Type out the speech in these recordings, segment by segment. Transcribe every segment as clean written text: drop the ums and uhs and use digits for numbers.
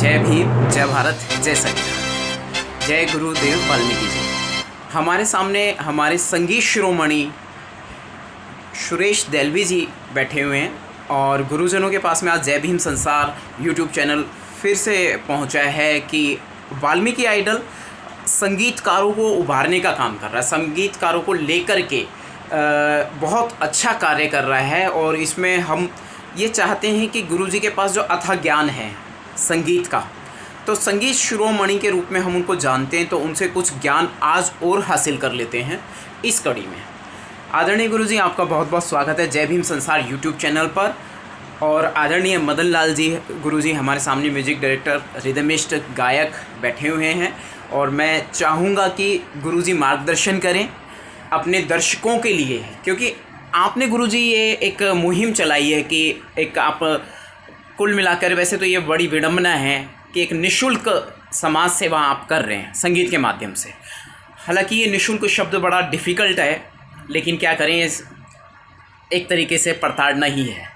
जय भीम, जय भारत, जय संविधान, जय गुरुदेव वाल्मीकि जी। हमारे सामने हमारे संगीत शिरोमणि सुरेश देलवी जी बैठे हुए हैं और गुरुजनों के पास में आज जय भीम संसार यूट्यूब चैनल फिर से पहुंचा है कि वाल्मीकि आइडल संगीतकारों को उभारने का काम कर रहा है, संगीतकारों को लेकर के बहुत अच्छा कार्य कर रहा है। और इसमें हम ये चाहते हैं कि गुरुजी के पास जो अथाह ज्ञान है संगीत का, तो संगीत शिरोमणि के रूप में हम उनको जानते हैं, तो उनसे कुछ ज्ञान आज और हासिल कर लेते हैं इस कड़ी में। आदरणीय गुरुजी, आपका बहुत बहुत स्वागत है जय भीम संसार यूट्यूब चैनल पर। और आदरणीय मदन लाल जी गुरुजी हमारे सामने म्यूजिक डायरेक्टर, रिदमिस्ट, गायक बैठे हुए हैं और मैं चाहूँगा कि गुरुजी मार्गदर्शन करें अपने दर्शकों के लिए, क्योंकि आपने गुरुजी ये एक मुहिम चलाई है कि एक आप कुल मिलाकर, वैसे तो ये बड़ी विडंबना है कि एक निःशुल्क समाज सेवा आप कर रहे हैं संगीत के माध्यम से। हालांकि ये निःशुल्क शब्द बड़ा डिफ़िकल्ट है, लेकिन क्या करें, एक तरीके से प्रताड़ना ही है।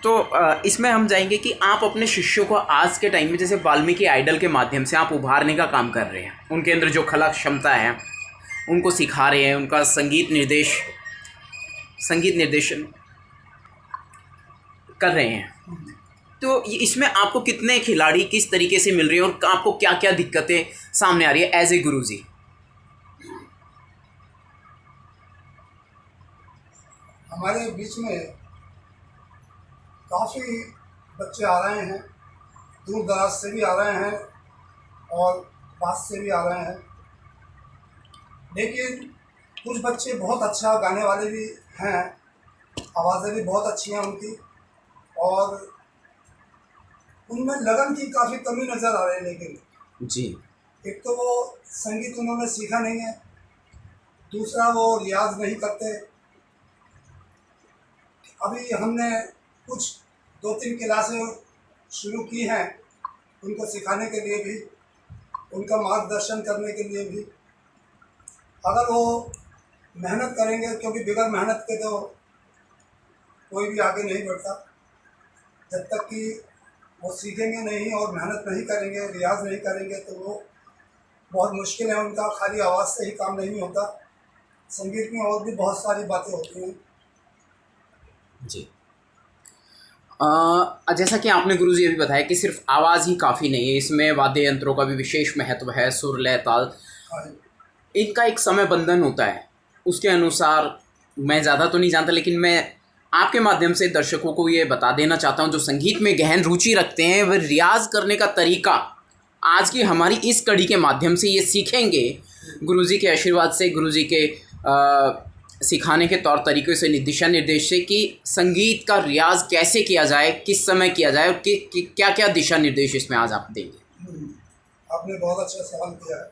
तो इसमें हम जाएंगे कि आप अपने शिष्यों को आज के टाइम में जैसे वाल्मीकि आइडल के माध्यम से आप उभारने का काम कर रहे हैं, उनके अंदर जो कला क्षमता है उनको सिखा रहे हैं, उनका संगीत निर्देशन कर रहे हैं। तो इसमें आपको कितने खिलाड़ी किस तरीके से मिल रहे हैं और आपको क्या क्या दिक्कतें सामने आ रही है एज ए गुरुजी? हमारे बीच में काफ़ी बच्चे आ रहे हैं, दूर दराज से भी आ रहे हैं और पास से भी आ रहे हैं, लेकिन कुछ बच्चे बहुत अच्छा गाने वाले भी हैं, आवाज़ें भी बहुत अच्छी हैं उनकी, और उनमें लगन की काफ़ी कमी नज़र आ रही है। लेकिन जी, एक तो वो संगीत उन्होंने सीखा नहीं है, दूसरा वो रियाज नहीं करते। अभी हमने कुछ 2-3 क्लासें शुरू की हैं उनको सिखाने के लिए भी, उनका मार्गदर्शन करने के लिए भी। अगर वो मेहनत करेंगे, क्योंकि बगैर मेहनत के तो कोई भी आगे नहीं बढ़ता, जब तक कि वो सीखेंगे नहीं और मेहनत नहीं करेंगे, रियाज नहीं करेंगे, तो वो बहुत मुश्किल है उनका। खाली आवाज़ से ही काम नहीं होता, संगीत में और भी बहुत सारी बातें होती हैं। जी। जैसा कि आपने गुरुजी अभी बताया कि सिर्फ आवाज़ ही काफ़ी नहीं है, इसमें वाद्य यंत्रों का भी विशेष महत्व है, सुर, लय, ताल, इनका एक समय बंधन होता है। उसके अनुसार मैं ज़्यादा तो नहीं जानता, लेकिन मैं आपके माध्यम से दर्शकों को ये बता देना चाहता हूँ, जो संगीत में गहन रुचि रखते हैं वह रियाज करने का तरीका आज की हमारी इस कड़ी के माध्यम से ये सीखेंगे, गुरुजी के आशीर्वाद से, गुरुजी के सिखाने के तौर तरीक़े से, दिशा निर्देश से, कि संगीत का रियाज कैसे किया जाए, किस समय किया जाए और क्या क्या दिशा निर्देश इसमें आज आप देंगे। आपने बहुत अच्छा सवाल किया है।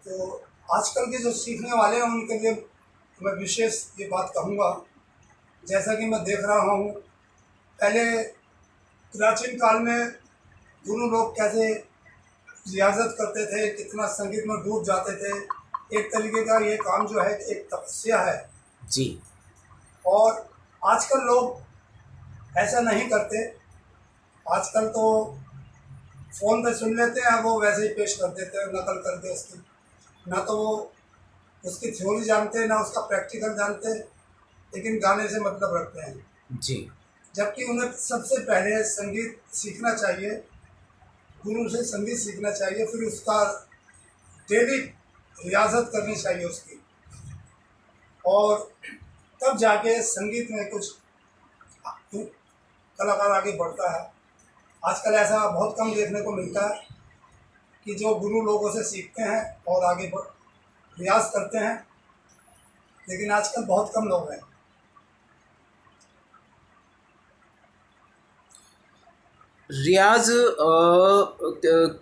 तो आजकल के जो सीखने वाले हैं उनके लिए मैं विशेष ये बात कहूँगा, जैसा कि मैं देख रहा हूँ, पहले प्राचीन काल में गुरु लोग कैसे रियाजत करते थे, कितना संगीत में डूब जाते थे। एक तरीके का ये काम जो है एक तपस्या है जी। और आजकल लोग ऐसा नहीं करते। आजकल तो फ़ोन पे सुन लेते हैं, वो वैसे ही पेश कर देते हैं, नकल करके उसकी, ना तो वो उसकी थ्योरी जानते, ना उसका प्रैक्टिकल जानते, लेकिन गाने से मतलब रखते हैं। जी। जबकि उन्हें सबसे पहले संगीत सीखना चाहिए, गुरु से संगीत सीखना चाहिए, फिर उसका डेली रियाजत करनी चाहिए उसकी, और तब जाके संगीत में कुछ कलाकार आगे बढ़ता है। आजकल ऐसा बहुत कम देखने को मिलता है कि जो गुरु लोगों से सीखते हैं और आगे रियाज करते हैं, लेकिन आजकल बहुत कम लोग हैं। रियाज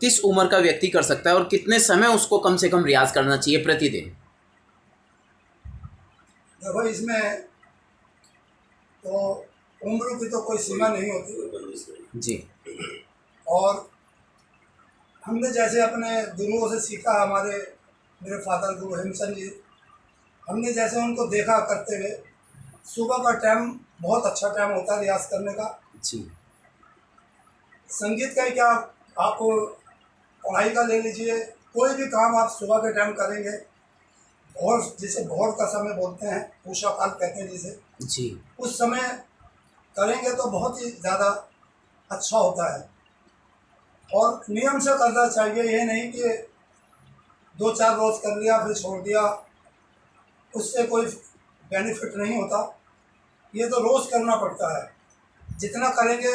किस उम्र का व्यक्ति कर सकता है और कितने समय उसको कम से कम रियाज करना चाहिए प्रतिदिन? देखो, इसमें तो उम्र की तो कोई सीमा नहीं होती जी। और हमने जैसे अपने गुरुओं से सीखा, मेरे फादर गुरु हेमचंद जी, हमने जैसे उनको देखा करते हुए, सुबह का टाइम बहुत अच्छा टाइम होता है रियाज करने का। जी। संगीत का क्या आप पढ़ाई का ले लीजिए, कोई भी काम आप सुबह के टाइम करेंगे, भोर जिसे भोर का समय बोलते हैं, उषा काल कहते हैं जिसे, जी उस समय करेंगे तो बहुत ही ज़्यादा अच्छा होता है। और नियम से करना चाहिए, ये नहीं कि 2-4 रोज़ कर लिया फिर छोड़ दिया, उससे कोई बेनिफिट नहीं होता। ये तो रोज़ करना पड़ता है, जितना करेंगे,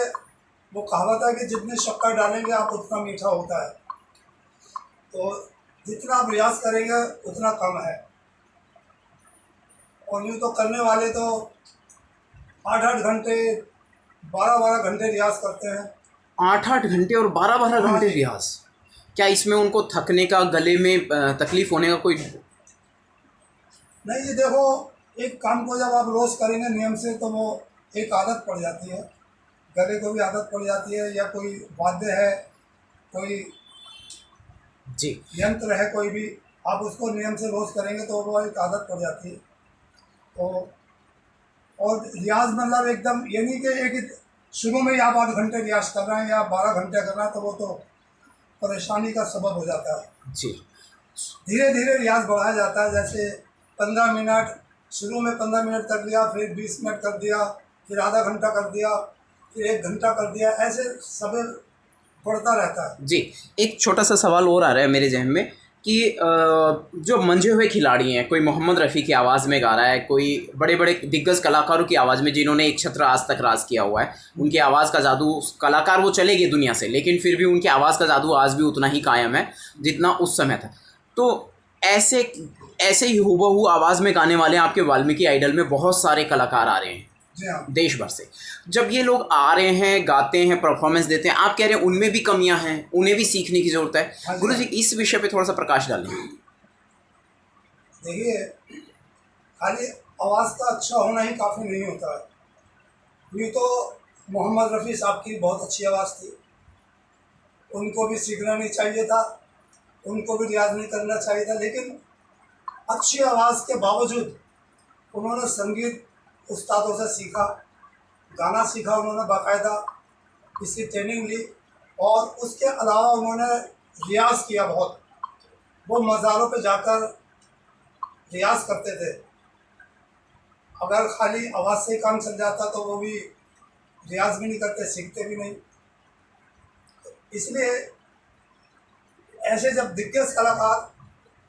वो कहावत है कि जितनी शक्कर डालेंगे आप उतना मीठा होता है। तो जितना आप रियाज़ करेंगे उतना कम है। और यूँ तो करने वाले तो 8-8 घंटे 12-12 घंटे रियाज़ करते हैं। 8-8 घंटे और 12-12 हाँ घंटे जी। रियाज। क्या इसमें उनको थकने का, गले में तकलीफ होने का कोई? नहीं, ये देखो, एक काम को जब आप रोज़ करेंगे नियम से तो वो एक आदत पड़ जाती है, गले को भी आदत पड़ जाती है, या कोई वाद्य है, कोई जी यंत्र है कोई भी, आप उसको नियम से रोज़ करेंगे तो वो एक आदत पड़ जाती है। तो और रियाज मतलब एकदम ये नहीं कि एक शुरू में ही आप 8 घंटे रियाज कर रहे हैं या 12 घंटे कर रहे हैं, तो वो तो परेशानी का सबब हो जाता है। जी धीरे धीरे रियाज बढ़ाया जाता है, जैसे 15 मिनट, शुरू में 15 मिनट कर लिया, फिर 20 मिनट कर दिया, फिर आधा घंटा कर दिया, फिर 1 घंटा कर दिया, ऐसे सब बढ़ता रहता है। जी। एक छोटा सा सवाल और आ रहा है मेरे जहन में कि जो मंझे हुए खिलाड़ी हैं, कोई मोहम्मद रफ़ी की आवाज़ में गा रहा है, कोई बड़े बड़े दिग्गज कलाकारों की आवाज़ में जिन्होंने एक छत्र आज तक राज किया हुआ है, उनकी आवाज़ का जादू, कलाकार वो चले गए दुनिया से, लेकिन फिर भी उनकी आवाज़ का जादू आज भी उतना ही कायम है जितना उस समय था। तो ऐसे ऐसे ही हूबहू आवाज़ में गाने वाले आपके वाल्मीकि आइडल में बहुत सारे कलाकार आ रहे हैं जी हाँ। देश भर से। जब ये लोग आ रहे हैं, गाते हैं, परफॉर्मेंस देते हैं, आप कह रहे हैं उनमें भी कमियां हैं, उन्हें भी सीखने की ज़रूरत है। हाँ जी। गुरु जी, इस विषय पे थोड़ा सा प्रकाश डालें। देखिए, खाली आवाज़ का अच्छा होना ही काफ़ी नहीं होता है। ये तो मोहम्मद रफ़ी साहब की बहुत अच्छी आवाज़ थी, उनको भी सीखना नहीं चाहिए था, उनको भी रियाज़ नहीं करना चाहिए था, लेकिन अच्छी आवाज़ के बावजूद उन्होंने संगीत उस्तादों से सीखा, गाना सीखा उन्होंने बाकायदा, इसकी ट्रेनिंग ली, और उसके अलावा उन्होंने रियाज़ किया बहुत। वो मज़ारों पे जाकर रियाज़ करते थे। अगर खाली आवाज़ से ही काम चल जाता तो वो भी रियाज़ भी नहीं करते, सीखते भी नहीं। इसलिए ऐसे जब दिग्गज कलाकार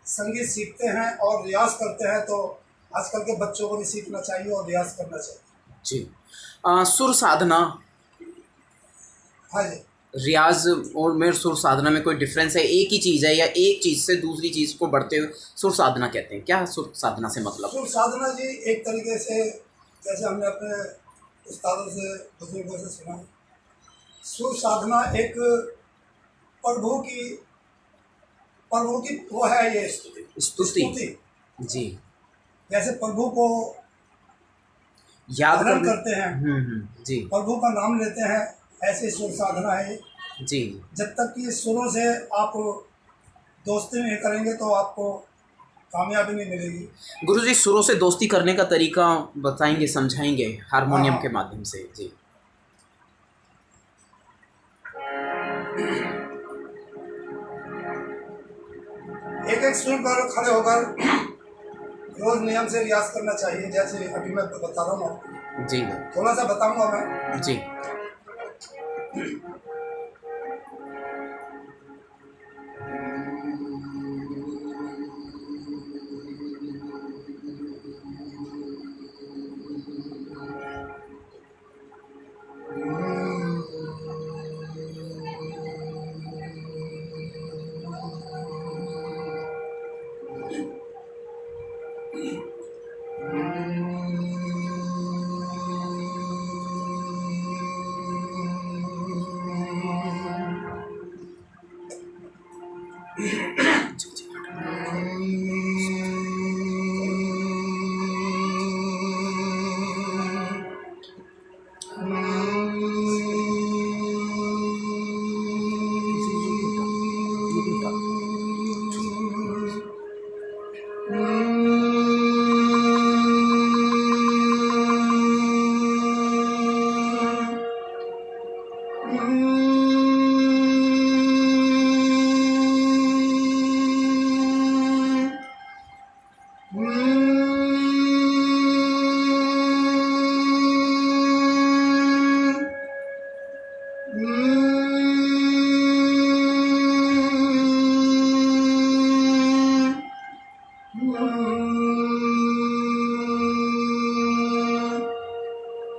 संगीत सीखते हैं और रियाज़ करते हैं तो आजकल के बच्चों को भी सीखना चाहिए और रियाज़ करना चाहिए। जी। सुर साधना, हाँ जी। रियाज और मेरे सुर साधना में कोई डिफरेंस है? एक ही चीज़ है या एक चीज़ से दूसरी चीज़ को बढ़ते हुए सुर साधना कहते हैं? क्या सुर साधना से मतलब? सुर साधना जी एक तरीके से, जैसे हमने अपने उस्तादों से, बुजुर्गों से सुना, सुर साधना एक प्रभु की वो है, ये स्तुति। जी। जैसे प्रभु को याद धारण करते हैं, जी प्रभु का नाम लेते हैं, ऐसे सुर साधना है ये। जी। जब तक कि सुरों से आप दोस्ती नहीं करेंगे तो आपको कामयाबी नहीं मिलेगी। गुरुजी, सुरों से दोस्ती करने का तरीका बताएंगे, समझाएंगे हारमोनियम हाँ। के माध्यम से? जी। एक एक सुर पर खड़े होकर रोज नियम से रियाज करना चाहिए, जैसे अभी मैं बता रहा हूँ आपको, जी थोड़ा सा बताऊंगा मैं। जी।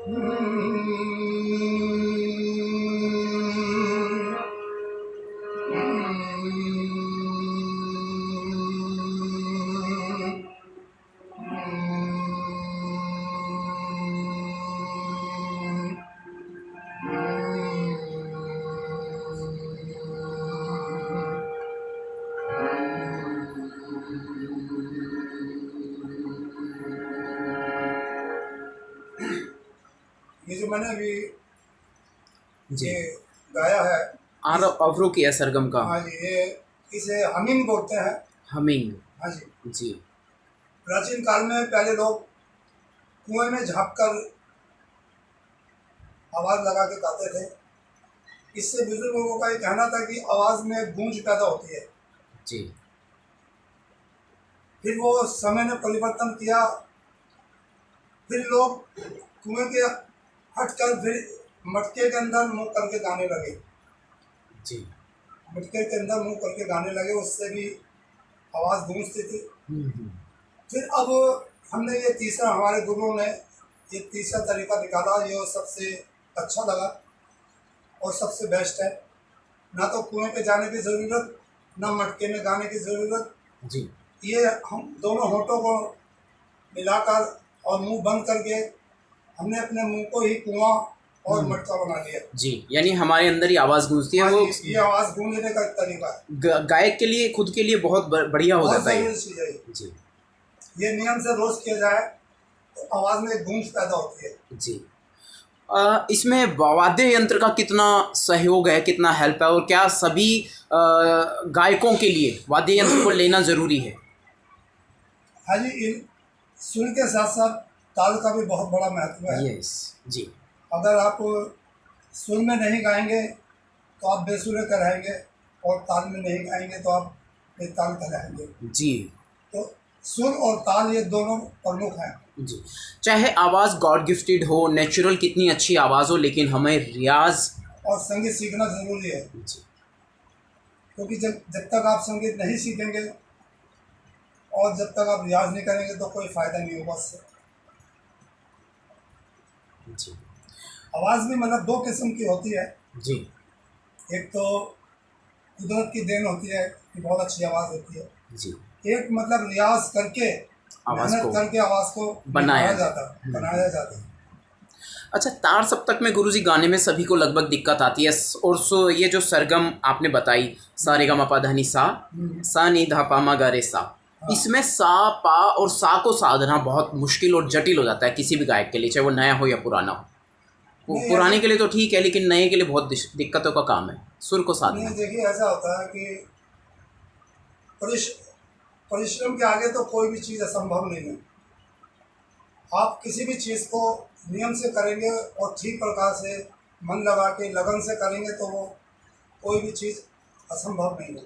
ये जो मैंने अभी जी। ये गाया है, अवरोह किया सरगम का। हाँ जी, ये इसे हमिंग बोलते हैं। हमिंग। हाँ जी। जी। प्राचीन काल में पहले लोग कुएं में झाँक कर आवाज़ लगा के गाते थे। इससे बुजुर्ग लोगों का ये कहना था कि आवाज़ में गूंज पैदा होती है। जी। फिर वो समय ने परिवर्तन किया, फिर लोग कुएं के हटकर फिर मटके के अंदर मुंह करके गाने लगे। जी। मटके के अंदर मुंह करके गाने लगे, उससे भी आवाज़ गूंजती थी। फिर अब हमने ये तीसरा, हमारे गुरुओं ने ये तीसरा तरीका निकाला, जो सबसे अच्छा लगा और सबसे बेस्ट है। ना तो कुएं पे जाने की ज़रूरत, ना मटके में गाने की ज़रूरत। जी। ये हम दोनों होठों को मिलाकर और मुंह बंद करके हमने अपने मुंह को ही कुआं और मटका बना लिया। जी, यानी हमारे अंदर ही आवाज़ गूंजती है। हाँ वो जी, ये आवाज़ गूंजने का एक तरीका है। गायक के लिए, खुद के लिए बहुत बढ़िया हो बहुत जाता है। ज़रूरी चीज़ है ये। जी। ये नियम से रोज़ किया जाए तो आवाज़ में एक गूंज पैदा होती है। जी। इसमें वाद्य यंत्र का कितना सहयोग है, कितना हेल्प है, और क्या सभी गायकों के लिए वाद्य यंत्र को लेना ज़रूरी है? हाँ जी, इन सुर के साथ साथ ताल का भी बहुत बड़ा महत्व है। यस। जी। अगर आप सुर में नहीं गाएंगे तो आप बेसुरे कहलाएंगे, और ताल में नहीं गाएंगे तो आप बेताल कहलाएंगे। जी। तो सुर और ताल ये दोनों प्रमुख हैं। जी। चाहे आवाज़ गॉड गिफ्टेड हो, नेचुरल कितनी अच्छी आवाज़ हो, लेकिन हमें रियाज और संगीत सीखना ज़रूरी है। जी। क्योंकि जब तक आप संगीत नहीं सीखेंगे और जब तक आप रियाज नहीं करेंगे तो कोई फ़ायदा नहीं होगा उससे। जी। आवाज़ भी मतलब दो किस्म की होती है। जी। एक तो कुदरत की देन होती है कि बहुत अच्छी आवाज़ होती है। जी। एक मतलब रियाज करके, आवाज़ मेहनत को करके आवाज़ को बनाया बनाया जाता है। अच्छा, तार सप्तक में गुरुजी गाने में सभी को लगभग दिक्कत आती है, और ये जो सरगम आपने बताई, सा रे गा मा पा धा नी सा नी धा पा मा गा रे सा, इसमें सा पा और सा को साधना बहुत मुश्किल और जटिल हो जाता है किसी भी गायक के लिए, चाहे वो नया हो या पुराना हो। वो नहीं, पुराने के लिए तो ठीक है, लेकिन नए के लिए बहुत दिक्कतों का काम है सुर को साधना। नहीं, देखिए ऐसा होता है कि परिश्रम के आगे तो कोई भी चीज़ असंभव नहीं है। आप किसी भी चीज़ को नियम से करेंगे और ठीक प्रकार से मन लगा के लगन से करेंगे तो वो कोई भी चीज़ असंभव नहीं है।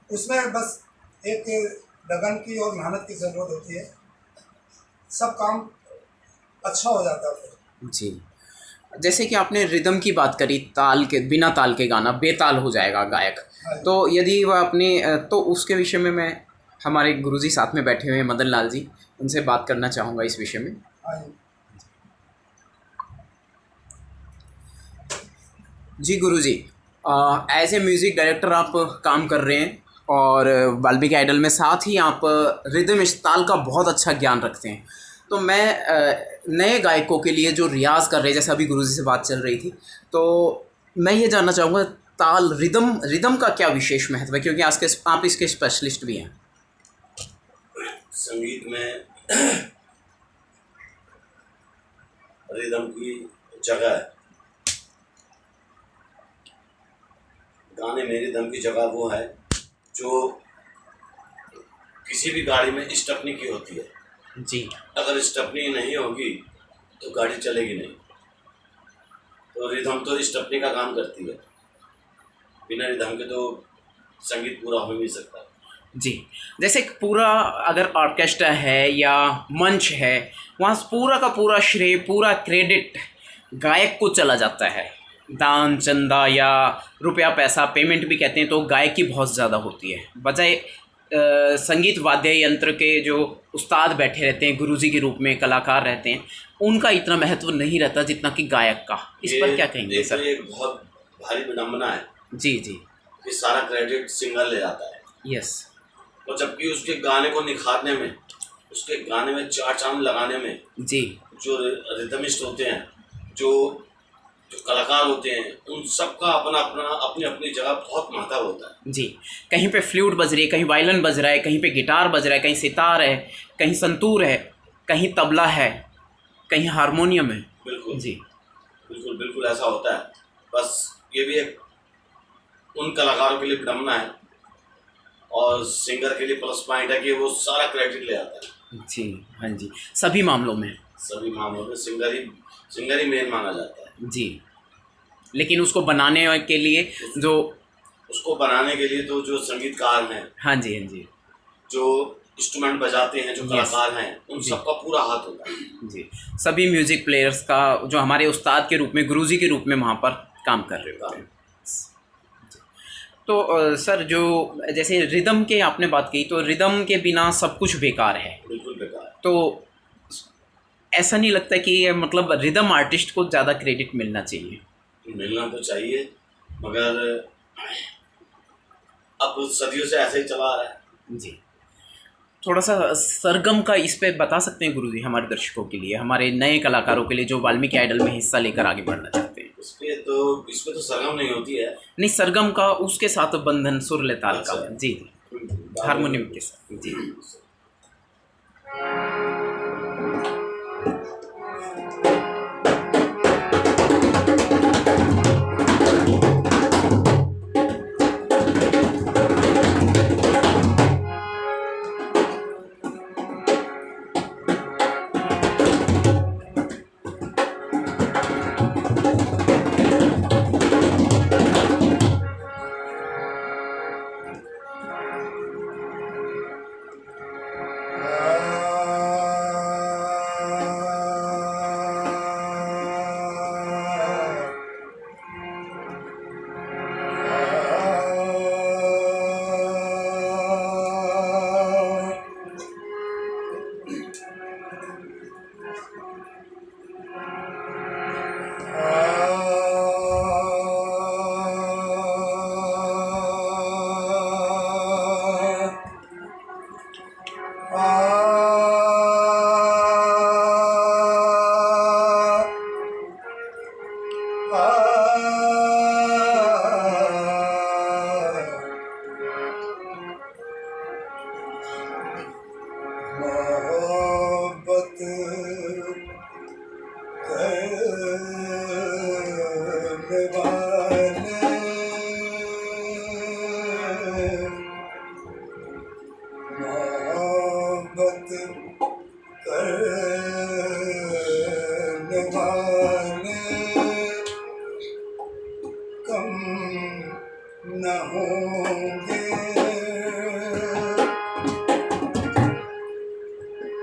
उसमें बस एक लगन की और मेहनत की ज़रूरत होती है, सब काम अच्छा हो जाता है फिर। जी। जैसे कि आपने रिदम की बात करी, ताल के बिना ताल के गाना बेताल हो जाएगा गायक। तो यदि वह अपने तो उसके विषय में मैं, हमारे गुरुजी साथ में बैठे हुए हैं मदन लाल जी, उनसे बात करना चाहूँगा इस विषय में। जी गुरुजी, एज ए म्यूज़िक डायरेक्टर आप काम कर रहे हैं, और वाल्मीकि आइडल में साथ ही आप रिदम ताल का बहुत अच्छा ज्ञान रखते हैं। तो मैं नए गायकों के लिए जो रियाज़ कर रहे हैं, जैसे अभी गुरुजी से बात चल रही थी, तो मैं ये जानना चाहूँगा ताल रिदम का क्या विशेष महत्व है, क्योंकि आप इसके स्पेशलिस्ट भी हैं। संगीत में रिदम की जगह है। गाने में रिदम की जगह वो है जो किसी भी गाड़ी में स्टपनी की होती है। जी। अगर स्टपनी नहीं होगी तो गाड़ी चलेगी नहीं। तो रिदम तो स्टपनी का काम करती है, बिना रिदम के तो संगीत पूरा हो नहीं सकता। जी। जैसे पूरा अगर ऑर्केस्ट्रा है या मंच है, वहाँ पूरा का पूरा श्रेय, पूरा क्रेडिट गायक को चला जाता है। दान चंदा या रुपया पैसा पेमेंट भी कहते हैं तो गायक की बहुत ज़्यादा होती है, बजाय संगीत वाद्य यंत्र के जो उस्ताद बैठे रहते हैं, गुरुजी के रूप में कलाकार रहते हैं, उनका इतना महत्व नहीं रहता जितना कि गायक का। इस पर क्या कहेंगे सर? ये बहुत भारी विडम्बना है जी जी। कि सारा क्रेडिट सिंगर ले जाता है। यस। और जबकि उसके गाने को निखारने में, उसके गाने में चार चांद लगाने में जी, जो रिदमिस्ट होते हैं, जो कलाकार होते हैं, उन सबका अपना अपना अपनी अपनी जगह बहुत महत्व होता है। जी। कहीं पे फ्लूट बज रही है, कहीं वायलिन बज रहा है, कहीं पे गिटार बज रहा है, कहीं सितार है, कहीं संतूर है, कहीं तबला है, कहीं हारमोनियम है। बिल्कुल जी, बिल्कुल बिल्कुल ऐसा होता है। बस ये भी एक उन कलाकारों के लिए विडम्बना है और सिंगर के लिए प्लस पॉइंट है कि वो सारा क्रेडिट ले आता है। जी, हाँ जी, सभी मामलों में। सभी मामलों में सिंगर ही मेन माना जाता है। जी, लेकिन उसको बनाने के लिए जो उसको बनाने के लिए तो जो संगीतकार हैं, हाँ जी, हाँ जी, जो इंस्ट्रूमेंट बजाते हैं, जो कलाकार हैं, उन सबका पूरा हाथ होता है। जी, सभी म्यूज़िक प्लेयर्स का जो हमारे उस्ताद के रूप में, गुरुजी के रूप में वहाँ पर काम कर रहे होते हैं। तो सर, जो जैसे रिदम के आपने बात की, तो रिदम के बिना सब कुछ बेकार है। बिल्कुल बेकार है। तो ऐसा नहीं लगता कि मतलब रिदम आर्टिस्ट को ज़्यादा क्रेडिट मिलना चाहिए? मिलना तो चाहिए, मगर अब सदियों से ऐसे ही चला आ रहा है। जी, थोड़ा सा सरगम का इस पे बता सकते हैं गुरुजी, हमारे दर्शकों के लिए, हमारे नए कलाकारों के लिए जो वाल्मीकि आइडल में हिस्सा लेकर आगे बढ़ना चाहते हैं? इसमें तो सरगम नहीं होती है। नहीं, सरगम का उसके साथ बंधन सुर ले ताल का। अच्छा। जी जी, हारमोनियम के साथ। जी, मोहब्बत करने वाले मोहब्बत करने वाले कम न होंगे,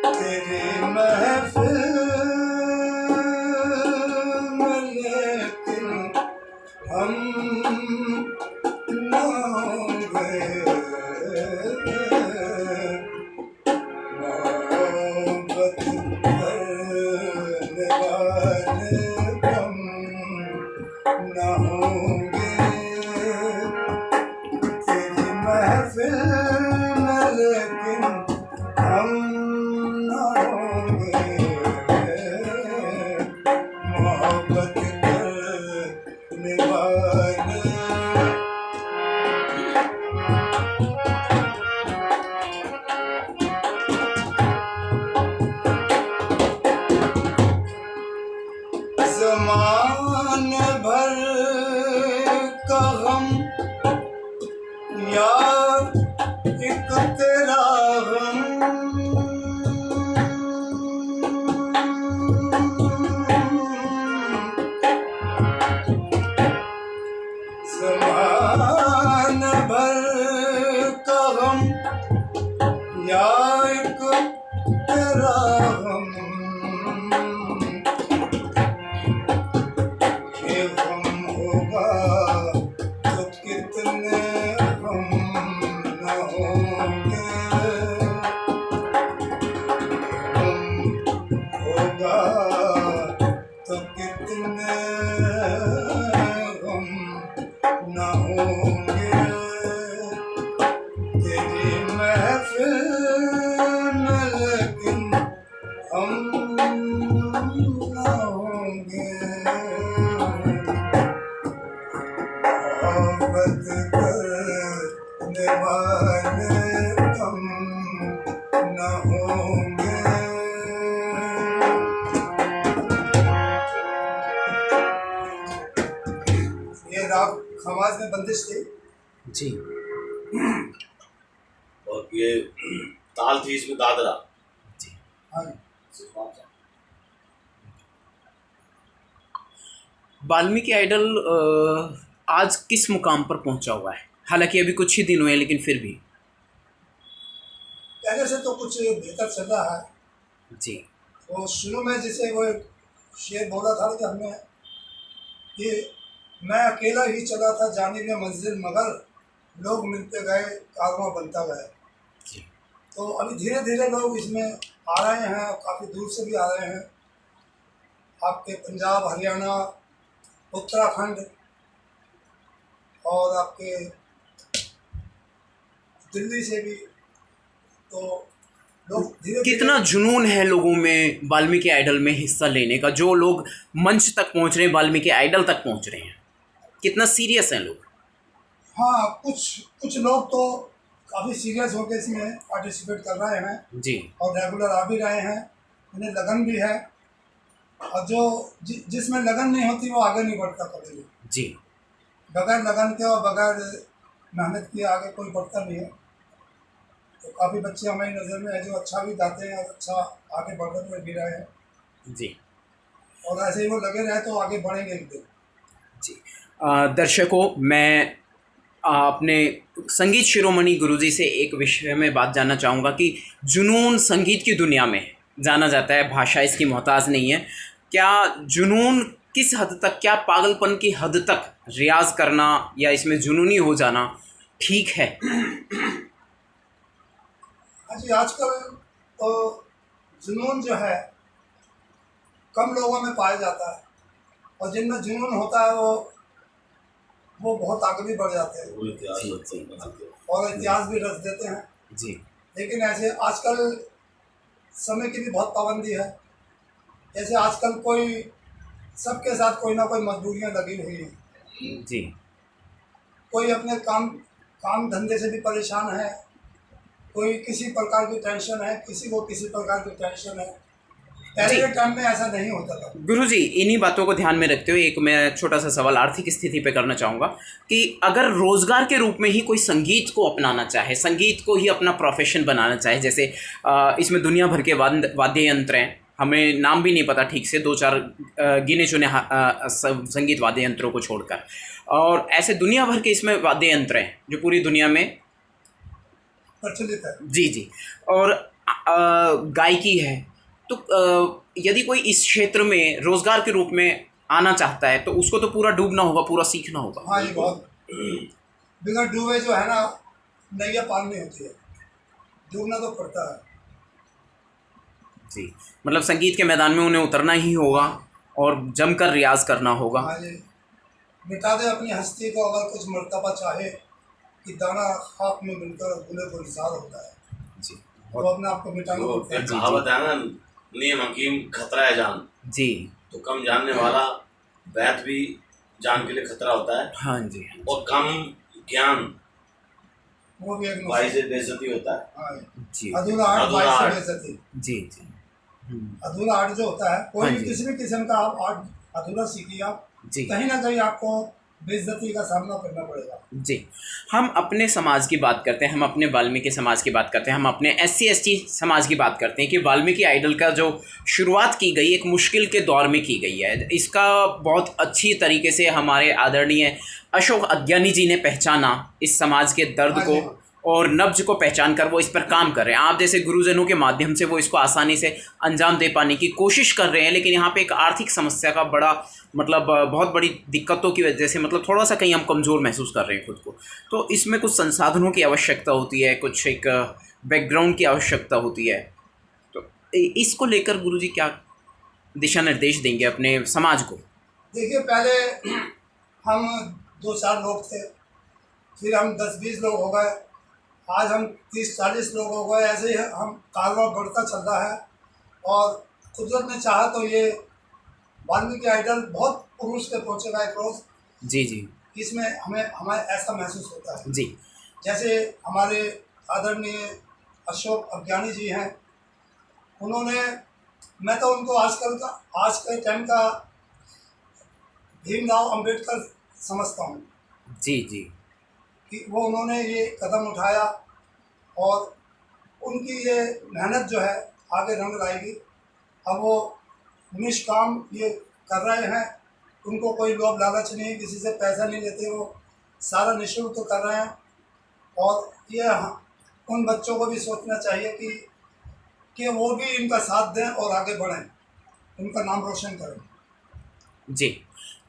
तेरी महफिल में लेकिन हम न होंगे। मोहब्बत करने वाले कम न होंगे, तेरी महफिल में लेकिन हम न होंगे। मोहब्बत करने वाले ज़माने भर का गम या एक तेरा गम, ज़माने भर का गम या एक तेरा गम, ये गम होगा तो कितने गम समाज में बंदिश थी। जी और ये ताल थी इसमें दादरा। जी। हाँ जी। वाल्मीकि आइडल आज किस मुकाम पर पहुंचा हुआ है? हालांकि अभी कुछ ही दिन हुए हैं, लेकिन फिर भी। पहले से तो कुछ बेहतर चल रहा है। जी वो शुरू में जैसे वो एक शेर बोला था कि हमने कि मैं अकेला ही चला था जानिब मंजिल मगर लोग मिलते गए कारवां बनता गया। जी तो अभी धीरे धीरे लोग इसमें आ रहे हैं, काफ़ी दूर से भी आ रहे हैं। आपके पंजाब, हरियाणा, उत्तराखंड और आपके दिल्ली से भी, तो लोग धीरे कितना जुनून है लोगों में वाल्मीकि आइडल में हिस्सा लेने का, जो लोग मंच तक पहुंच रहे हैं, वाल्मीकि आइडल तक पहुंच रहे हैं, कितना सीरियस हैं लोग? हाँ, कुछ कुछ लोग तो काफ़ी सीरियस होकर इसमें पार्टिसिपेट कर रहे हैं जी और रेगुलर आ भी रहे हैं। उन्हें लगन भी है, और जो जिसमें लगन नहीं होती वो आगे नहीं बढ़ता कभी भी। जी बगैर लगन के और बगैर मेहनत के आगे कोई बढ़ता नहीं है। तो काफ़ी बच्चे हमारी नज़र में है जो अच्छा भी गाते हैं और अच्छा आगे बढ़ते हुए भी रहे हैं, जी और ऐसे ही वो लगे रहे तो आगे बढ़ेंगे एक दिन। जी। दर्शकों, मैं अपने संगीत शिरोमणि गुरुजी से एक विषय में बात जानना चाहूँगा कि जुनून संगीत की दुनिया में जाना जाता है, भाषा इसकी मोहताज नहीं है। क्या जुनून किस हद तक, क्या पागलपन की हद तक रियाज करना या इसमें जुनूनी हो जाना ठीक है? हाँ जी, आजकल तो जुनून जो है कम लोगों में पाया जाता है, और जिनमें जुनून होता है वो बहुत आगे भी बढ़ जाते हैं वो इतिहास जी, बनते जी, हैं, बनाते हैं। और इतिहास भी रच देते हैं। जी लेकिन ऐसे आजकल समय की भी बहुत पाबंदी है। जैसे आजकल कोई सबके साथ कोई ना कोई मजबूरियां लगी हुई हैं। जी कोई अपने काम धंधे से भी परेशान है, कोई किसी प्रकार की टेंशन है, किसी को किसी प्रकार की टेंशन है। पहले जी। के टाइम में ऐसा नहीं होता था। गुरुजी, इन्हीं बातों को ध्यान में रखते हुए एक मैं छोटा सा सवाल आर्थिक स्थिति पे करना चाहूँगा कि अगर रोजगार के रूप में ही कोई संगीत को अपनाना चाहे, संगीत को ही अपना प्रोफेशन बनाना चाहे, जैसे इसमें दुनिया भर के वाद्य यंत्र हैं, हमें नाम भी नहीं पता ठीक से, 2-4 गिने चुने संगीत वाद्य यंत्रों को छोड़कर, और ऐसे दुनिया भर के इसमें वाद्य यंत्र हैं जो पूरी दुनिया में प्रचलित है। जी जी, और गायकी है। तो यदि कोई इस क्षेत्र में रोजगार के रूप में आना चाहता है तो उसको तो पूरा डूबना होगा, पूरा सीखना होगा। हाँ, ये बहुत बिना डूबे जो है ना नैया पार नहीं होती है, डूबना तो पड़ता है। जी, मतलब संगीत के मैदान में उन्हें उतरना ही होगा और जमकर रियाज करना होगा। हाँ जी, मिटा दे अपनी हस्ती को अगर कुछ मर्तबा चाहे कि दाना खाक में मिलकर गुले गुलजार होता है, जी तो अपने आप को मिटाना वो पड़ता है। एक कहावत है ना, नियम हकीम खतरा है जान। जी तो कम जानने वाला वैद भी जान के लिए खतरा होता है, हाँ जी हाँ और कम ज्ञान वो भी एक भाई से बेइज्जती होता है। हाँ, जी अधूरा आर्ट अधूरा भाई से आर्ट। बेइज्जती। जी जी अधूरा आर्ट जो होता है, कोई हाँ भी जी। किसी भी किस्म का आप आर्ट अधूरा सीखिए आप, जी कहीं ना कहीं आपको बेइज्जती का सामना करना पड़ेगा। जी। हम अपने समाज की बात करते हैं, हम अपने वाल्मीकि समाज की बात करते हैं, हम अपने SC ST समाज की बात करते हैं कि वाल्मीकि आइडल का जो शुरुआत की गई एक मुश्किल के दौर में की गई है। इसका बहुत अच्छी तरीके से हमारे आदरणीय अशोक अज्ञानी जी ने पहचाना इस समाज के दर्द हाँ को जी। और नब्ज को पहचान कर वो इस पर काम कर रहे हैं। आप जैसे गुरुजनों के माध्यम से वो इसको आसानी से अंजाम दे पाने की कोशिश कर रहे हैं, लेकिन यहाँ पे एक आर्थिक समस्या का बड़ा मतलब बहुत बड़ी दिक्कतों की वजह से मतलब थोड़ा सा कहीं हम कमज़ोर महसूस कर रहे हैं खुद को। तो इसमें कुछ संसाधनों की आवश्यकता होती है, कुछ एक बैकग्राउंड की आवश्यकता होती है। तो इसको लेकर गुरुजी क्या दिशा निर्देश देंगे अपने समाज को? देखिए, पहले हम 2-4 लोग थे, फिर हम 10-20 लोग हो गए, आज हम 30-40 लोग हो गए। ऐसे ही हम कारवां बढ़ता चल रहा है, और कुदरत ने चाहा तो ये वाल्मीकि आइडल बहुत पुरुष पे पहुँचेगा एक रोज़। जी जी इसमें हमें ऐसा महसूस होता है। जी जैसे हमारे आदरणीय अशोक अज्ञानी जी हैं, उन्होंने, मैं तो उनको आज के टाइम का भीमराव अंबेडकर समझता हूँ। जी जी। कि वो उन्होंने ये कदम उठाया और उनकी ये मेहनत जो है आगे रंग लाएगी। अब वो निष्काम ये कर रहे हैं, उनको कोई लोभ लालच नहीं, किसी से पैसा नहीं लेते, वो सारा निःशुल्क तो कर रहे हैं। और ये उन बच्चों को भी सोचना चाहिए कि वो भी इनका साथ दें और आगे बढ़ें, उनका नाम रोशन करें। जी,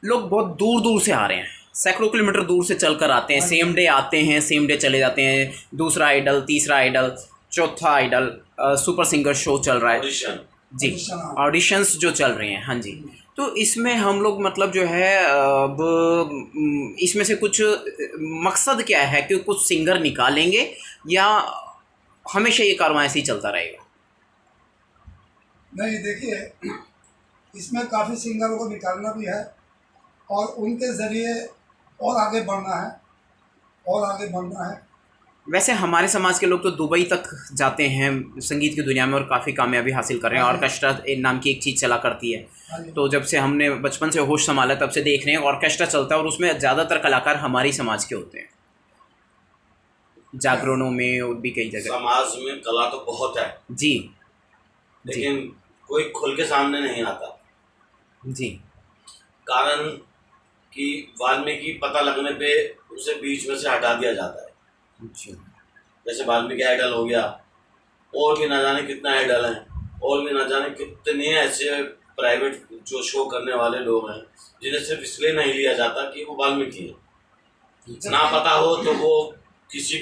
लोग बहुत दूर दूर से आ रहे हैं, सैकड़ों किलोमीटर दूर से चल कर आते हैं, हाँ जी। सेम डे आते हैं, सेम डे चले जाते हैं। दूसरा आइडल, तीसरा आइडल, चौथा आइडल, सुपर सिंगर शो चल रहा है। ऑडिशन। जी, ऑडिशन, हाँ। ऑडिशंस जो चल रहे हैं, हाँ जी। तो इसमें हम लोग मतलब जो है अब इसमें से कुछ मकसद क्या है कि कुछ सिंगर निकालेंगे या हमेशा ये कारवां ऐसे ही चलता रहेगा? नहीं, देखिए, इसमें काफ़ी सिंगरों को निकालना भी है और उनके ज़रिए और आगे बढ़ना है, और आगे बढ़ना है। वैसे हमारे समाज के लोग तो दुबई तक जाते हैं संगीत की दुनिया में और काफ़ी कामयाबी हासिल कर रहे हैं। हाँ जी। ऑर्केस्ट्रा नाम की एक चीज़ चला करती है, हाँ जी। तो जब से हमने बचपन से होश संभाला तब से देख रहे हैं ऑर्केस्ट्रा चलता है और उसमें ज़्यादातर कलाकार हमारी समाज के होते हैं, जागरणों में और भी कई जगह। समाज में कला तो बहुत है, जी जी लेकिन कोई खुल के सामने नहीं आता। जी कारण कि वाल्मीकि पता लगने पे उसे बीच में से हटा दिया जाता है। जी जैसे वाल्मीकि आइडल हो गया, और भी ना जाने कितना आइडल हैं, और भी ना जाने कितने ऐसे प्राइवेट जो शो करने वाले लोग हैं जिन्हें सिर्फ इसलिए नहीं लिया जाता कि वो वाल्मीकि है। ना पता हो तो वो किसी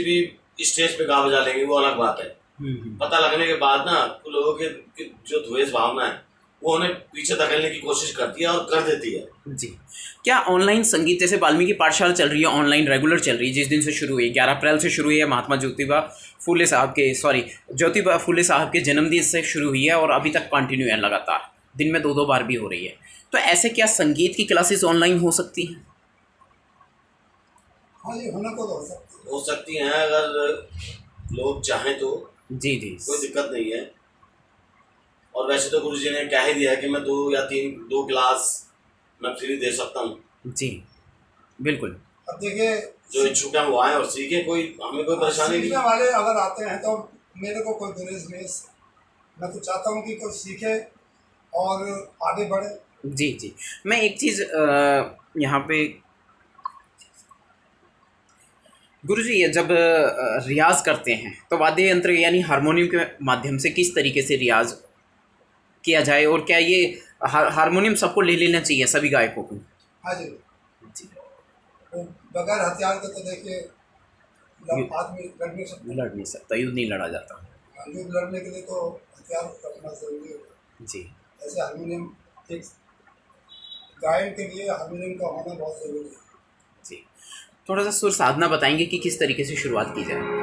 भी स्टेज पे गा बजा लेंगे, वो अलग बात है। पता लगने के बाद ना लोगों के जो द्वेष भावना है वो उन्हें पीछे धकेलने की कोशिश करती है और कर देती है। जी। क्या ऑनलाइन संगीत, जैसे वाल्मीकि पाठशाला चल रही है, ऑनलाइन रेगुलर चल रही है, जिस दिन से शुरू हुई, 11 अप्रैल से शुरू हुई है, महात्मा ज्योतिबा फुले साहब के जन्मदिन से शुरू हुई है और अभी तक कंटिन्यू है लगातार, दिन में 2-2 बार भी हो रही है। तो ऐसे क्या संगीत की क्लासेस ऑनलाइन हो सकती हैं? हाँ, ये होना को तो हो सकती हैं अगर लोग चाहें तो, जी जी कोई दिक्कत नहीं है। और वैसे तो गुरुजी ने कह ही दिया है कि मैं 2 क्लास मैं फ्री दे सकता हूँ। जी बिल्कुल। अब देखिए, जो इच्छुक हैं वो आए और सीखें, कोई हमें कोई परेशानी नहीं। सीखने वाले अगर आते हैं तो मेरे को कोई गुरेज नहीं। मैं तो चाहता हूँ कि कोई सीखे और आगे बढ़े। जी जी। मैं एक चीज़ यहाँ पे, गुरुजी ये जब रियाज करते हैं तो वाद्य यंत्र यानी हारमोनियम के माध्यम से किस तरीके से रियाज किया जाए, और क्या ये हारमोनियम सबको ले लेना चाहिए, सभी गायकों को? हाँ जी। जी, वो बगैर हथियार के तो देखिए आदमी लड़ नहीं सकता। लड़ नहीं सकता, युद्ध नहीं लड़ा जाता। युद्ध लड़ने के लिए तो हथियार रखना जरूरी होता है। जी ऐसे हारमोनियम, एक गायन के लिए हारमोनियम का होना बहुत ज़रूरी है। जी। थोड़ा सा सुर साधना बताएंगे कि किस तरीके से शुरुआत की जाए?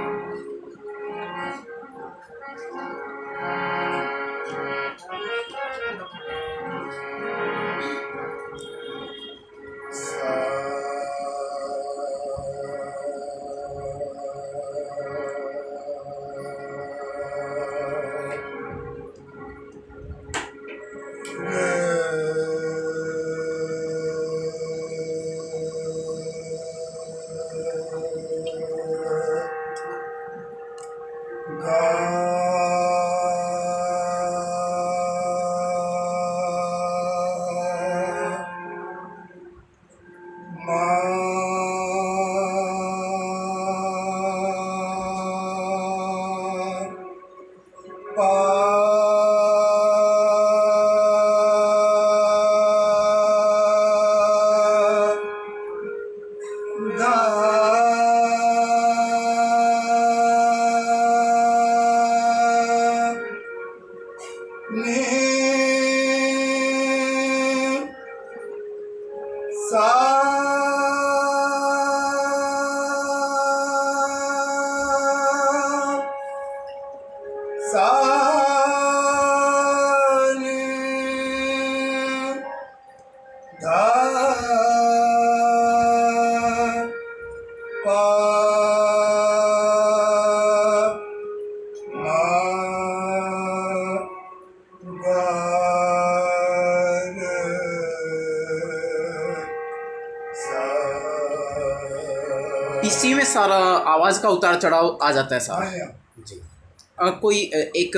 इसी में सारा आवाज़ का उतार चढ़ाव आ जाता है हाँ सारा। जी हाँ। जी। कोई एक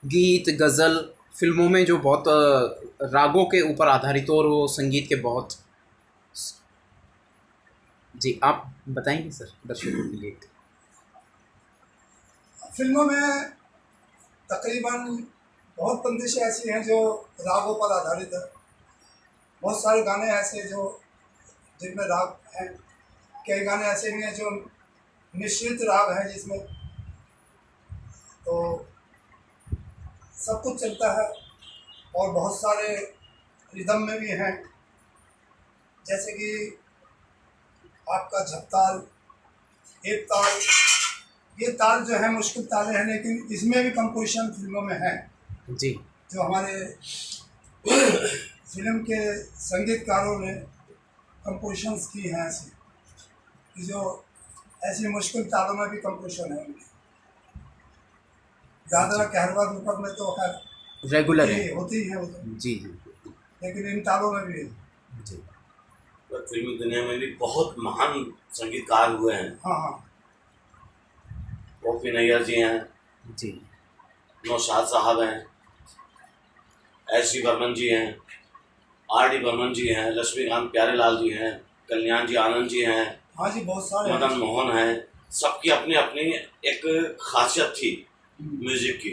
गीत गज़ल फिल्मों में जो बहुत रागों के ऊपर आधारित हो और वो संगीत के बहुत। जी आप बताएंगे सर दर्शकों के लिए। फिल्मों में तकरीबन बहुत बंदिशें ऐसी हैं जो रागों पर आधारित है। बहुत सारे गाने ऐसे जो जिनमें राग हैं, कई गाने ऐसे भी हैं जो मिश्रित राग हैं जिसमें, तो सब कुछ चलता है। और बहुत सारे रिदम में भी हैं, जैसे कि आपका झपताल, एक ताल, ये ताल जो है मुश्किल ताले हैं, लेकिन इसमें भी कंपोजिशन फिल्मों में है। जी। जो हमारे फिल्म के संगीतकारों ने कंपोजिशंस की हैं ऐसी, कि जो ऐसी मुश्किल तालों में भी कंपोजिशन है उनकी। दादरा कहरवा रूपक में तो खैर रेगुलर है। होती है वो तो, जी जी लेकिन इन तालों में भी है। जी। और फिल्मी दुनिया में भी बहुत महान संगीतकार हुए हैं। हाँ हाँ। ओपी नैयर जी हैं, जी। नौशाद साहब हैं, एस डी बर्मन जी हैं, आर डी बर्मन जी हैं, लक्ष्मीकांत प्यारेलाल जी हैं, कल्याण जी आनंद जी हैं, हाँ जी बहुत सारे मदन हैं। मोहन हैं। सबकी अपनी अपनी एक खासियत थी म्यूजिक की,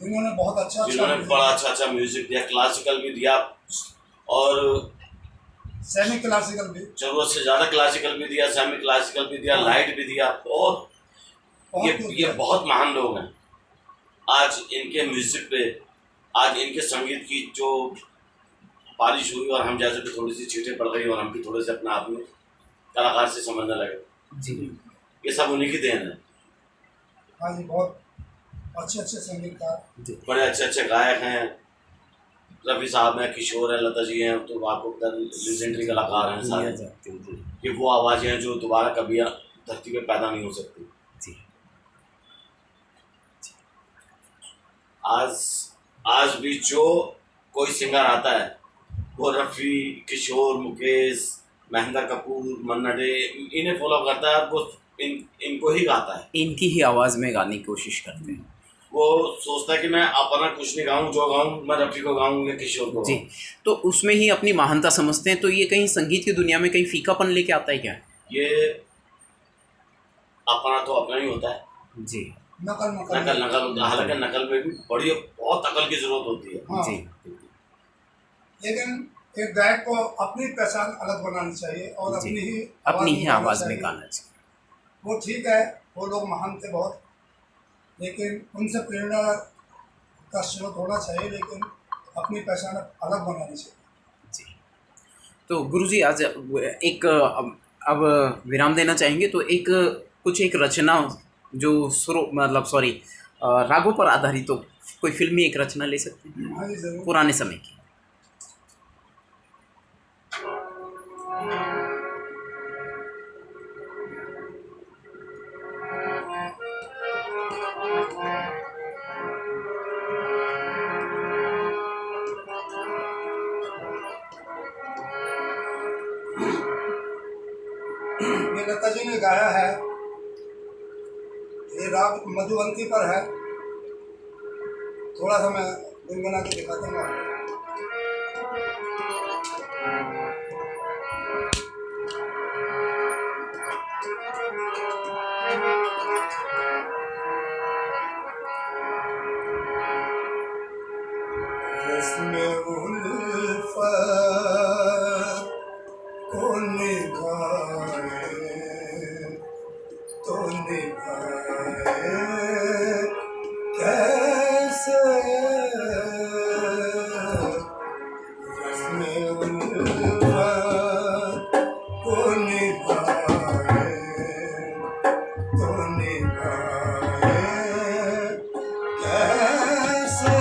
जिन्होंने बहुत अच्छा जिन्होंने बड़ा अच्छा म्यूजिक दिया, क्लासिकल भी दिया और सेमी क्लासिकल भी जरूरत से ज़्यादा क्लासिकल भी दिया, सेमी क्लासिकल भी दिया, लाइट भी दिया। बहुत ये बहुत महान लोग हैं। आज इनके म्यूजिक पे, आज इनके संगीत की जो बारिश हुई और हम जैसे भी थोड़ी सी छींटें पड़ गई और हम भी थोड़े से अपने आप में कलाकार से समझने लगे। जी। ये सब उन्हीं की देन है। हाँ जी बहुत अच्छे संगीतकार, बड़े अच्छे गायक हैं। रफ़ी साहब हैं, किशोर हैं, लता जी हैं, तो आपको लेजेंडरी कलाकार हैं सारे। ये वो आवाज़ें हैं जो दोबारा कभी धरती पे पैदा नहीं हो सकती। जी। आज भी जो कोई सिंगर आता है वो रफ़ी, किशोर, मुकेश, महेंद्र कपूर, मन्ना डे, इन्हें फॉलो करता है। वो इनको ही गाता है, इनकी ही आवाज़ में गाने की कोशिश करते हैं। वो सोचता है कि मैं अपना कुछ नहीं गाऊं, जो गाऊं मैं रफ़ी को गाऊं या किशोर को। जी। तो उसमें ही अपनी महानता समझते हैं। तो ये कहीं संगीत की दुनिया में कहीं फीकापन लेके आता है क्या? ये अपना तो अपना ही होता है। जी। नकल नकल होता है। हालांकि नकल में भी बहुत अकल की जरूरत होती है। हाँ। जी। लेकिन एक गायक को अपनी पहचान अलग बनानी चाहिए और अपनी ही आवाज़ में गाना चाहिए। वो ठीक है, वो लोग महान थे बहुत, लेकिन उनसे प्रेरणा का स्रोत होना चाहिए, लेकिन अपनी पहचान अलग बनानी चाहिए। जी। तो गुरुजी आज एक अब विराम देना चाहेंगे, तो एक रचना जो रागों पर आधारित हो, कोई फिल्मी एक रचना ले सकते हैं हाँ जी जरूर। पुराने समय की। ये लता जी ने गाया है, ये राग मधुबंती पर है। थोड़ा सा मैं गुनगुना के दिखा दूंगा। इसमें उल्फत को निभाए तो निभाए कैसे, इसमें उल्फत को निभाए तो निभाए कैसे।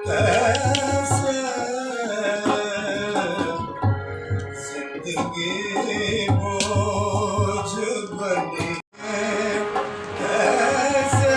कैसे जिंदगी बोझ बनी कैसे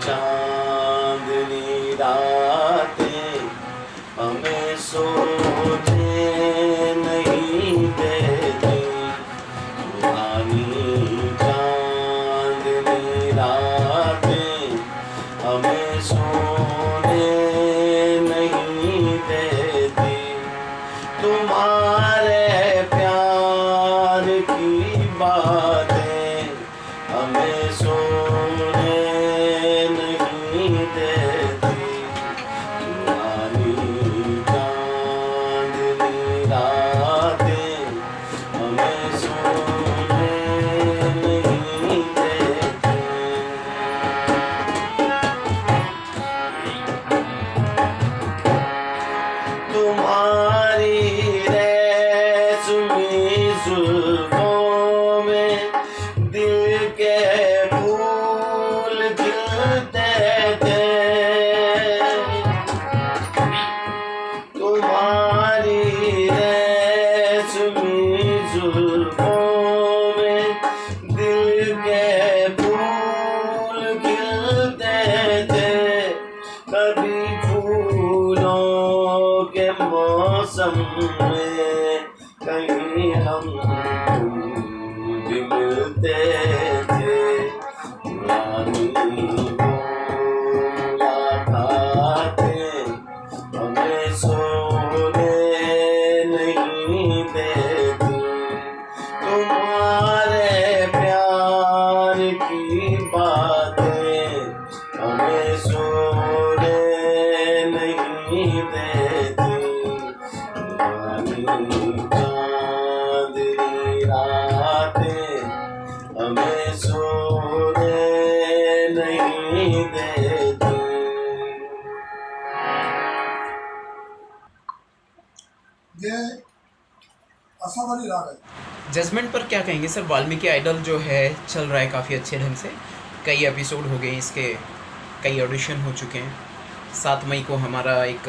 चांदनी रातें हमें सोने नहीं देती, सुहानी चांदनी रातें हमें सोने नहीं देती, तुम्हारे प्यार की बातें हमें सोने नहीं देती, तुम्हारी चांदनी रातें हमें सोने नहीं देती। तुम्हारी रेशमी जुल्फों में दिल के फूल खिलते थे, तुम्हारी रेशमी जुल्फों में दिल के फूल खिलते थे, कभी फूलों के मौसम में कहीं हम भी मिलते थे, पुरानी मुलाकातें हमें सोने नहीं देती, तुम्हारे प्यार की बातें हमें सोने नहीं देती, चांदनी रातें हमें सोने नहीं देती। ये असद अली राग है। जजमेंट पर क्या कहेंगे सर? वाल्मीकि आइडल जो है चल रहा है काफ़ी अच्छे ढंग से, कई एपिसोड हो गए इसके, कई ऑडिशन हो चुके हैं। 7 मई को हमारा एक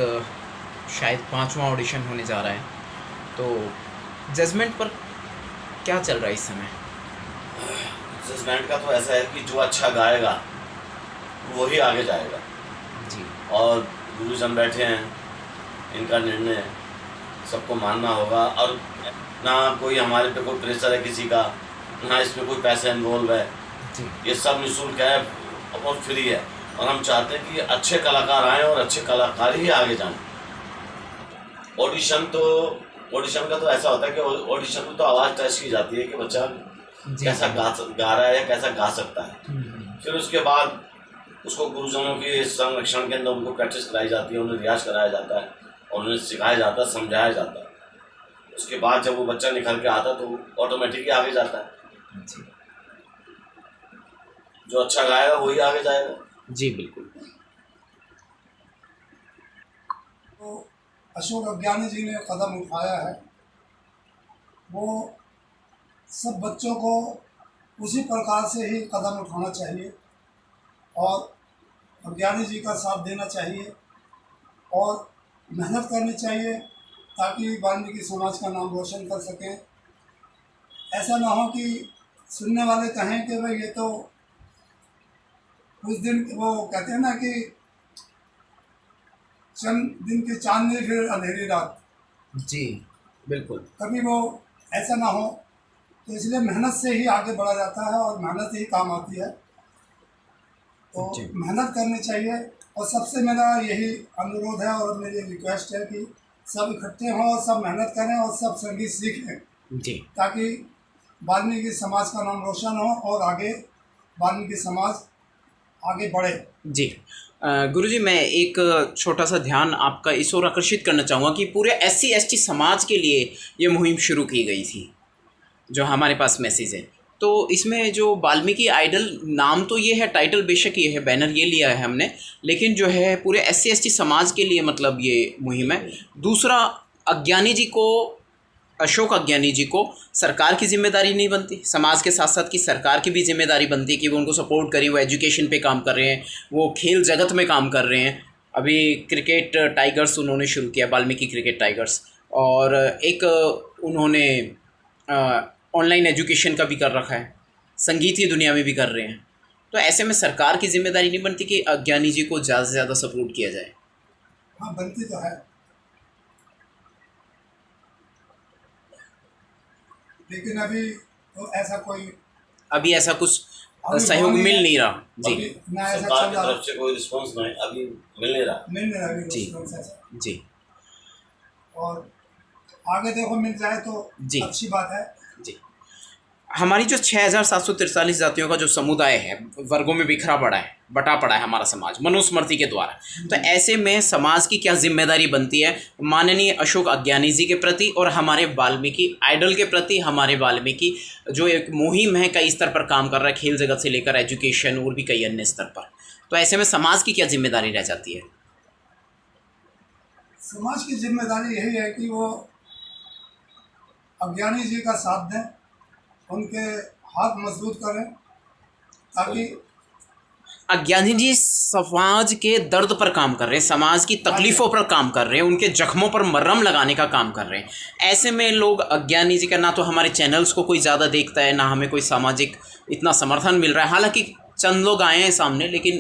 शायद 5वां ऑडिशन होने जा रहा है, तो जजमेंट पर क्या चल रहा है इस समय? जजमेंट का तो ऐसा है कि जो अच्छा गाएगा वही आगे जाएगा जी। और गुरुजन बैठे हैं, इनका निर्णय सबको मानना होगा, और ना कोई हमारे पे कोई प्रेशर है किसी का, ना इसमें कोई पैसा इन्वॉल्व है जी। ये सब निःशुल्क है और फ्री है, और हम चाहते हैं कि अच्छे कलाकार आएँ और अच्छे कलाकार ही आगे जाएं। ऑडिशन का तो ऐसा होता है कि ऑडिशन में तो आवाज़ टेस्ट की जाती है कि बच्चा कैसा गा रहा है या कैसा गा सकता है, फिर उसके बाद उसको गुरुजनों के संरक्षण के अंदर उनको प्रैक्टिस कराई जाती है, उन्हें रियाज कराया जाता है और उन्हें सिखाया जाता है, समझाया जाता है। उसके बाद जब वो बच्चा निखर के आता है तो ऑटोमेटिकली आगे जाता है। जी जो अच्छा गाएगा वही आगे जाएगा। जी बिल्कुल। तो अशोक अज्ञानी जी ने कदम उठाया है, वो सब बच्चों को उसी प्रकार से ही कदम उठाना चाहिए और अज्ञानी जी का साथ देना चाहिए और मेहनत करनी चाहिए ताकि वाल्मीकि समाज का नाम रोशन कर सकें। ऐसा ना हो कि सुनने वाले कहें कि भाई ये तो उस दिन वो कहते हैं ना कि चंद दिन की चांदनी फिर अंधेरी रात। जी बिल्कुल। कभी वो ऐसा ना हो, तो इसलिए मेहनत से ही आगे बढ़ा जाता है और मेहनत ही काम आती है। तो मेहनत करनी चाहिए और सबसे मेरा यही अनुरोध है और मेरी रिक्वेस्ट है कि सब इकट्ठे हों और सब मेहनत करें और सब संगीत सीखें जी, ताकि वाल्मीकि समाज का नाम रोशन हो और आगे वाल्मीकि समाज आगे बढ़े। जी। गुरुजी, मैं एक छोटा सा ध्यान आपका इस ओर आकर्षित करना चाहूँगा कि पूरे SC ST समाज के लिए ये मुहिम शुरू की गई थी, जो हमारे पास मैसेज है। तो इसमें जो वाल्मीकि आइडल नाम तो ये है, टाइटल बेशक ये है, बैनर ये लिया है हमने, लेकिन जो है पूरे SC ST समाज के लिए मतलब ये मुहिम है। दूसरा, अज्ञानी जी को, अशोक अज्ञानी जी को सरकार की जिम्मेदारी नहीं बनती, समाज के साथ साथ की सरकार की भी जिम्मेदारी बनती है कि वो उनको सपोर्ट करें। वो एजुकेशन पे काम कर रहे हैं, वो खेल जगत में काम कर रहे हैं। अभी क्रिकेट टाइगर्स उन्होंने शुरू किया, वाल्मीकि क्रिकेट टाइगर्स, और एक उन्होंने ऑनलाइन एजुकेशन का भी कर रखा है, संगीत की दुनिया में भी कर रहे हैं। तो ऐसे में सरकार की जिम्मेदारी नहीं बनती कि अज्ञानी जी को ज़्यादा से ज़्यादा सपोर्ट किया जाए? हाँ, बनती तो है, लेकिन अभी तो ऐसा कोई, अभी ऐसा कुछ अभी सहयोग नहीं मिल है। नहीं रहा जी। अभी ना ऐसा सरकार चल की रहा, तरफ से कोई रिस्पांस नहीं, अभी मिल नहीं रहा। मिल नहीं रहा अभी जी। response ऐसा। जी और आगे देखो मिल जाए तो जी। अच्छी बात है। जी। हमारी जो 6743 जातियों का जो समुदाय है, वर्गों में बिखरा पड़ा है, बटा पड़ा है हमारा समाज मनुस्मृति के द्वारा। तो ऐसे में समाज की क्या जिम्मेदारी बनती है माननीय अशोक अज्ञानी जी के प्रति और हमारे वाल्मीकि आइडल के प्रति? हमारे वाल्मीकि जो एक मुहिम है, कई स्तर पर काम कर रहा है, खेल जगत से लेकर एजुकेशन और भी कई अन्य स्तर पर। तो ऐसे में समाज की क्या जिम्मेदारी रह जाती है? समाज की जिम्मेदारी यही है कि वो अज्ञानी जी का साथ दें, उनके हाथ मजबूत करें, ताकि अज्ञानी जी समाज के दर्द पर काम कर रहे हैं, समाज की तकलीफ़ों पर काम कर रहे हैं, उनके जख्मों पर मरहम लगाने का काम कर रहे हैं। ऐसे में लोग अज्ञानी जी का ना तो हमारे चैनल्स को कोई ज़्यादा देखता है, ना हमें कोई सामाजिक इतना समर्थन मिल रहा है। हालांकि चंद लोग आए हैं सामने, लेकिन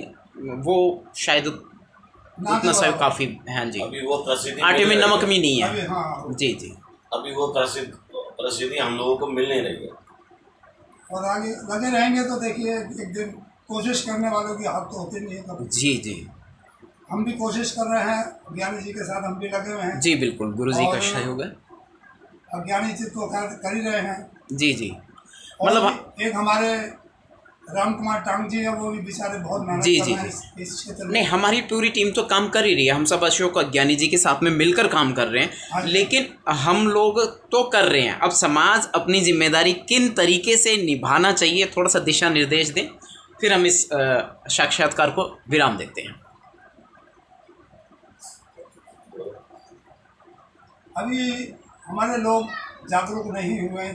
वो शायद ना उतना भी सहयोग हो- काफ़ी है जी। अभी वो प्रसिद्धि आटे में मिल नमक रही भी नहीं अभी है हाँ, जी जी। अभी वो प्रसिद्धि हम लोगों को मिल नहीं रही है। और आगे लगे रहेंगे तो देखिए एक दिन कोशिश करने वालों की हाथ तो होती नहीं है कभी। जी जी हम भी कोशिश कर रहे हैं, अज्ञानी जी के साथ हम भी लगे हुए हैं। जी, बिल्कुल गुरु जी का और सहयोग है अज्ञानी जी तो खैर कर ही रहे हैं। जी जी। और मतलब एक हमारे राम कुमार टांग जी है, वो भी बेचारे बहुत मेहनत जी, कर जी, रहे हैं जी। इस क्षेत्र में। नहीं, हमारी पूरी टीम तो काम कर ही रही है, हम सब अशोक अज्ञानी जी के साथ में मिलकर काम कर रहे हाँ हैं, जी। लेकिन हम लोग तो कर रहे हैं। अब समाज अपनी जिम्मेदारी किन तरीके से निभाना चाहिए, थोड़ा सा दिशा निर्देश दें, फिर हम इस साक्षात्कार को विराम देते हैं। अभी हमारे लोग जागरूक नहीं हुए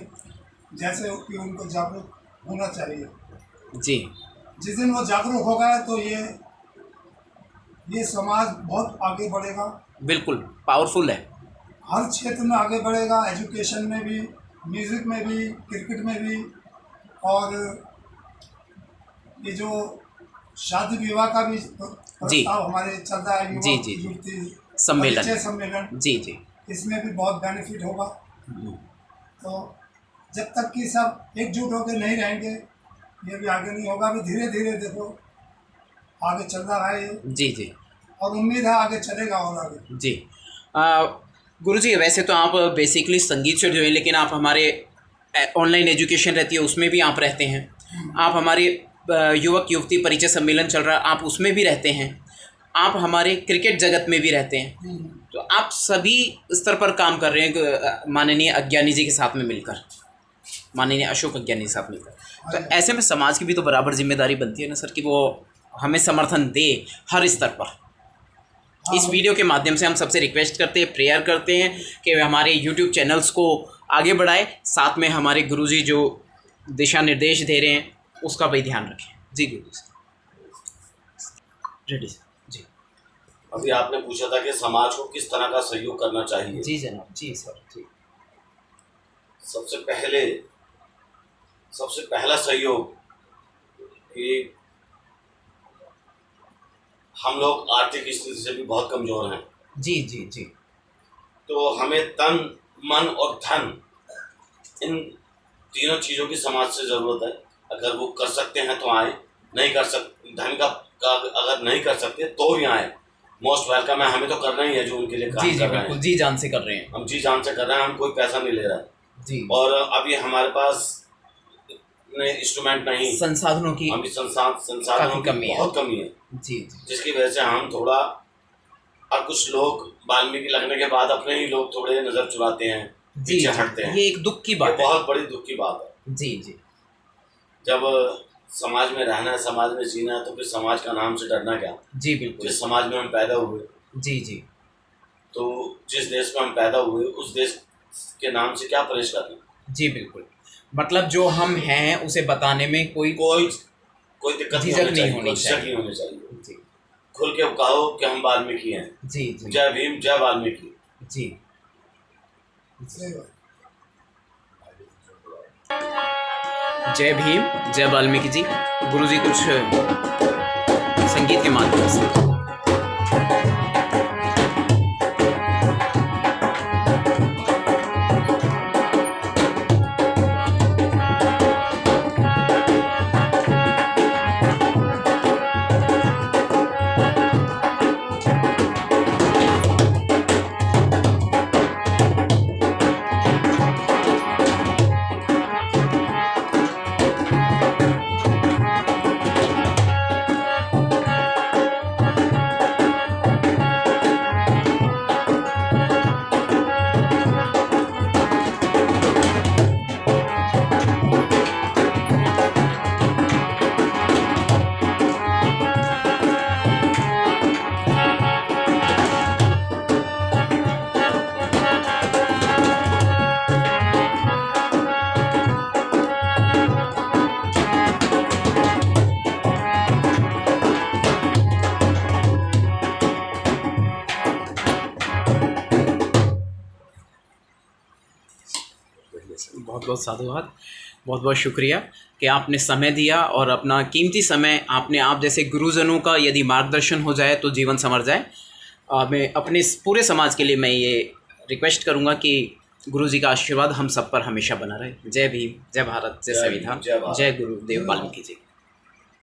जैसे कि उनको जागरूक होना चाहिए। जी जिस दिन वो जागरूक हो गए तो ये समाज बहुत आगे बढ़ेगा, बिल्कुल पावरफुल है। हर क्षेत्र में आगे बढ़ेगा, एजुकेशन में भी, म्यूज़िक में भी, क्रिकेट में भी। और ये जो शादी विवाह का भी प्रस्ताव हमारे चल रहा है, जी, युवक जी, जी। युवती सम्मेलन। परिचय सम्मेलन, जी जी इसमें भी बहुत बेनिफिट होगा। तो जब तक कि सब एकजुट होकर नहीं रहेंगे, ये भी आगे नहीं होगा। अभी धीरे धीरे देखो आगे चल रहा है ये, जी जी और उम्मीद है आगे चलेगा और आगे। जी। गुरुजी, वैसे तो आप बेसिकली संगीत से जुड़े हैं, लेकिन आप हमारे ऑनलाइन एजुकेशन रहती है उसमें भी आप रहते हैं। आप हमारे युवक युवती परिचय सम्मेलन चल रहा है, आप उसमें भी रहते हैं। आप हमारे क्रिकेट जगत में भी रहते हैं। तो आप सभी स्तर पर काम कर रहे हैं माननीय अज्ञानी जी के साथ में मिलकर, माननीय अशोक अज्ञानी के साथ मिलकर। तो ऐसे में समाज की भी तो बराबर जिम्मेदारी बनती है ना सर, कि वो हमें समर्थन दे हर स्तर पर। इस वीडियो के माध्यम से हम सबसे रिक्वेस्ट करते हैं, प्रेयर करते हैं कि वे हमारे यूट्यूब चैनल्स को आगे बढ़ाए, साथ में हमारे गुरुजी जो दिशा निर्देश दे रहे हैं उसका भी ध्यान रखें। जी गुरु जी, रेडी सर। जी अभी आपने पूछा था कि समाज को किस तरह का सहयोग करना चाहिए। जी जनाब। जी सर। जी सबसे पहला सहयोग कि हम लोग आर्थिक स्थिति से भी बहुत कमज़ोर हैं, जी जी जी तो हमें तन मन और धन, इन तीनों चीज़ों की समाज से ज़रूरत है। अगर वो कर सकते हैं तो आए, नहीं कर सकते, धन का अगर नहीं कर सकते तो भी आए, मोस्ट वेलकम है। हमें तो करना ही है जो उनके लिए काम जी जी कर रहे बिल्कुल, हैं। जी जान से कर रहे हैं। हम जी जान से कर रहे हैं, हम कोई पैसा नहीं ले रहा है। जी और अभी हमारे पास इंस्ट्रूमेंट नहीं, संसाधनों की अभी संसाधनों काफी की कमी है। बहुत कमी है, जी जी जिसकी वजह से हम थोड़ा, और कुछ लोग वाल्मीकि लगने के बाद अपने ही लोग थोड़े नजर चुराते हैं, जी पीछे जी, हटते हैं। ये एक दुख की ये बात है। बहुत बड़ी दुख की बात है। जी जी जब समाज में रहना है, समाज में जीना है, तो फिर समाज का नाम से डरना क्या। जी बिल्कुल। जिस समाज में हम पैदा हुए, जी जी तो जिस देश में हम पैदा हुए उस देश के नाम से क्या परहेज करना। जी बिल्कुल, मतलब जो हम हैं उसे बताने में कोई कोई दिक्कत झिझक नहीं नहीं होनी होनी चाहिए, चाहिए। नहीं होनी चाहिए। जी खुल के कहो कि हम वाल्मीकि हैं। जी जी जय भीम, जय वाल्मीकि। जी। सही बात। जय भीम, जय वाल्मीकि जी। गुरुजी कुछ संगीत के माध्यम से। बहुत बहुत साधुवाद, बहुत बहुत शुक्रिया कि आपने समय दिया और अपना कीमती समय आपने, आप जैसे गुरुजनों का यदि मार्गदर्शन हो जाए तो जीवन संवर जाए। मैं अपने पूरे समाज के लिए मैं ये रिक्वेस्ट करूँगा कि गुरुजी का आशीर्वाद हम सब पर हमेशा बना रहे। जय भीम, जय भारत, जय जय भीम, संविधान, जय भारत। जय गुरुदेव वाल्मीकि जी।